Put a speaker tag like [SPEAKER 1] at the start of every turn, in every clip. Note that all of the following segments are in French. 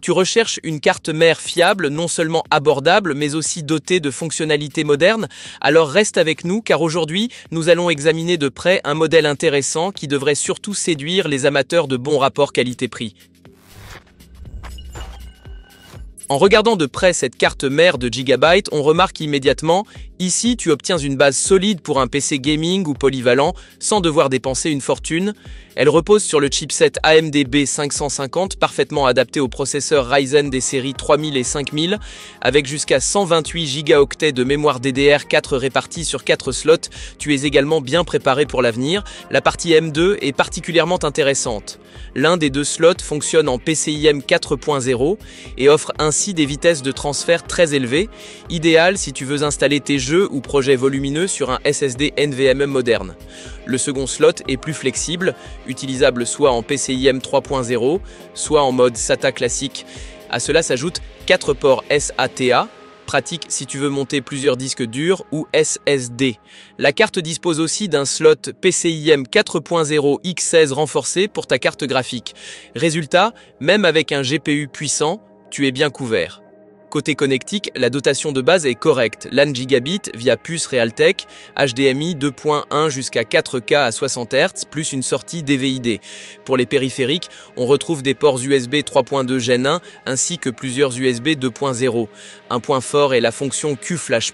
[SPEAKER 1] Tu recherches une carte mère fiable, non seulement abordable, mais aussi dotée de fonctionnalités modernes? Alors reste avec nous, car aujourd'hui, nous allons examiner de près un modèle intéressant qui devrait surtout séduire les amateurs de bons rapports qualité-prix. En regardant de près cette carte mère de Gigabyte, on remarque immédiatement, ici tu obtiens une base solide pour un PC gaming ou polyvalent sans devoir dépenser une fortune. Elle repose sur le chipset AMD B550 parfaitement adapté aux processeurs Ryzen des séries 3000 et 5000 avec jusqu'à 128 Go de mémoire DDR4 répartie sur 4 slots. Tu es également bien préparé pour l'avenir. La partie M2 est particulièrement intéressante. L'un des deux slots fonctionne en PCIe 4.0 et offre ainsi des vitesses de transfert très élevées, idéal si tu veux installer tes jeux ou projets volumineux sur un SSD NVMe moderne. Le second slot est plus flexible, utilisable soit en PCIe 3.0, soit en mode SATA classique. À cela s'ajoutent 4 ports SATA, pratique si tu veux monter plusieurs disques durs ou SSD. La carte dispose aussi d'un slot PCIe 4.0 X16 renforcé pour ta carte graphique. Résultat, même avec un GPU puissant, tu es bien couvert. Côté connectique, la dotation de base est correcte. LAN gigabit via puce Realtek, HDMI 2.1 jusqu'à 4K à 60 Hz, plus une sortie DVI-D. Pour les périphériques, on retrouve des ports USB 3.2 Gen 1 ainsi que plusieurs USB 2.0. Un point fort est la fonction Q-Flash+,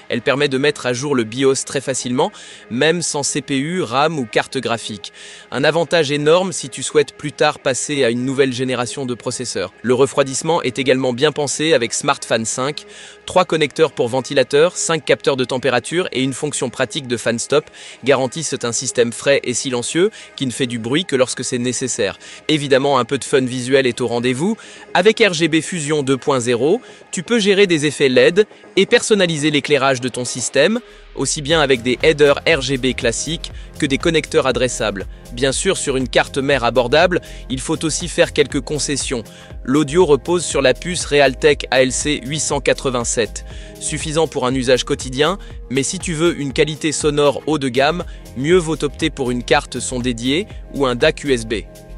[SPEAKER 1] elle permet de mettre à jour le BIOS très facilement, même sans CPU, RAM ou carte graphique. Un avantage énorme si tu souhaites plus tard passer à une nouvelle génération de processeurs. Le refroidissement est également bien pensé avec SmartFan 5, 3 connecteurs pour ventilateur, 5 capteurs de température et une fonction pratique de fan stop garantissent un système frais et silencieux qui ne fait du bruit que lorsque c'est nécessaire. Évidemment, un peu de fun visuel est au rendez-vous. Avec RGB Fusion 2.0, tu peux gérer des effets LED et personnaliser l'éclairage de ton système, aussi bien avec des headers RGB classiques que des connecteurs adressables. Bien sûr, sur une carte mère abordable, il faut aussi faire quelques concessions. L'audio repose sur la puce Realtek ALC 887, suffisant pour un usage quotidien, mais si tu veux une qualité sonore haut de gamme, mieux vaut opter pour une carte son dédiée ou un DAC USB.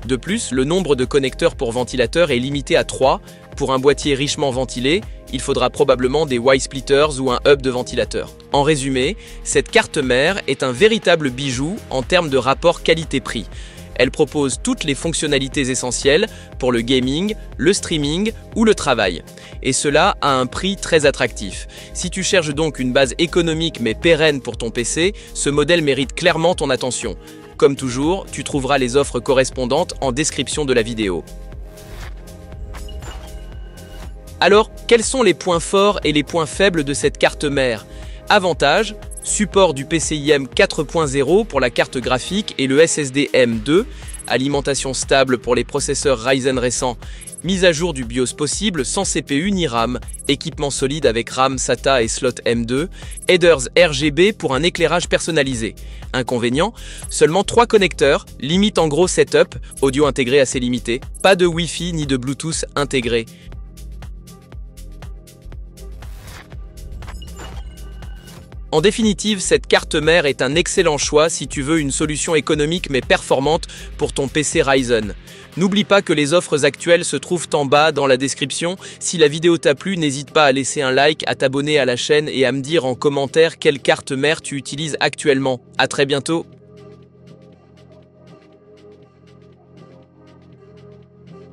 [SPEAKER 1] De plus, le nombre de connecteurs pour ventilateur est limité à 3. Pour un boîtier richement ventilé, il faudra probablement des Y-splitters ou un hub de ventilateur. En résumé, cette carte mère est un véritable bijou en termes de rapport qualité-prix. Elle propose toutes les fonctionnalités essentielles pour le gaming, le streaming ou le travail. Et cela à un prix très attractif. Si tu cherches donc une base économique mais pérenne pour ton PC, ce modèle mérite clairement ton attention. Comme toujours, tu trouveras les offres correspondantes en description de la vidéo. Alors, quels sont les points forts et les points faibles de cette carte mère? Avantages: support du PCIe 4.0 pour la carte graphique et le SSD M2, alimentation stable pour les processeurs Ryzen récents, mise à jour du BIOS possible sans CPU ni RAM, équipement solide avec RAM SATA et slot M2, headers RGB pour un éclairage personnalisé. Inconvénient: seulement 3 connecteurs, limite en gros setup, audio intégré assez limité, pas de Wi-Fi ni de Bluetooth intégré. En définitive, cette carte mère est un excellent choix si tu veux une solution économique mais performante pour ton PC Ryzen. N'oublie pas que les offres actuelles se trouvent en bas dans la description. Si la vidéo t'a plu, n'hésite pas à laisser un like, à t'abonner à la chaîne et à me dire en commentaire quelle carte mère tu utilises actuellement. À très bientôt.